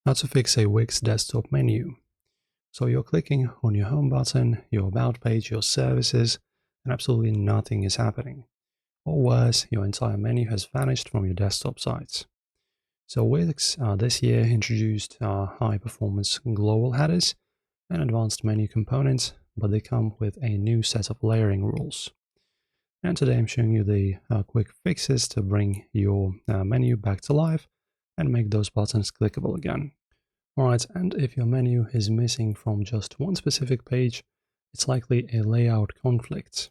How to fix a Wix desktop menu. So you're clicking on your home button, your about page, your services, and absolutely nothing is happening. Or worse, your entire menu has vanished from your desktop sites. So Wix this year introduced high performance global headers and advanced menu components, but they come with a new set of layering rules. And today I'm showing you the quick fixes to bring your menu back to life and make those buttons clickable again. Alright, and if your menu is missing from just one specific page, it's likely a layout conflict.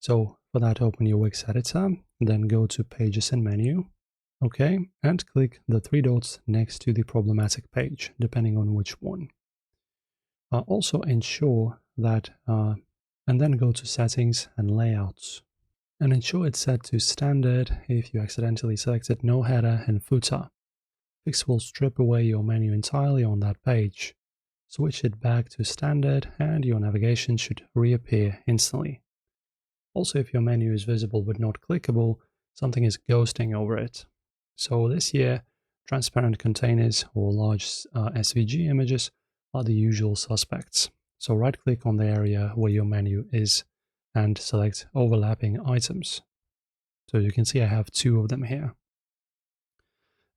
So for that, open your Wix editor, then go to Pages and Menu, OK, and click the three dots next to the problematic page, depending on which one. Also ensure that, and then go to Settings and Layouts, and ensure it's set to Standard if you accidentally selected no header and footer. Wix will strip away your menu entirely on that page. Switch it back to standard and your navigation should reappear instantly. Also, if your menu is visible but not clickable, something is ghosting over it. So this year, transparent containers or large SVG images are the usual suspects. So right-click on the area where your menu is and select overlapping items. So you can see I have two of them here.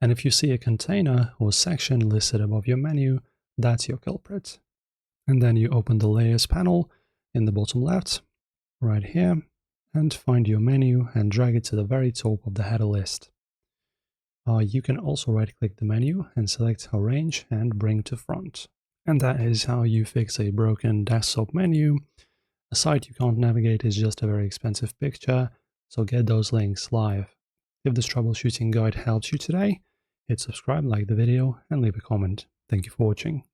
And if you see a container or section listed above your menu, that's your culprit. And then you open the Layers panel in the bottom left, right here, and find your menu and drag it to the very top of the header list. You can also right-click the menu and select Arrange and Bring to Front. And that is how you fix a broken desktop menu. A site you can't navigate is just a very expensive picture, so get those links live. If this troubleshooting guide helps you today, hit subscribe, like the video, and leave a comment. Thank you for watching.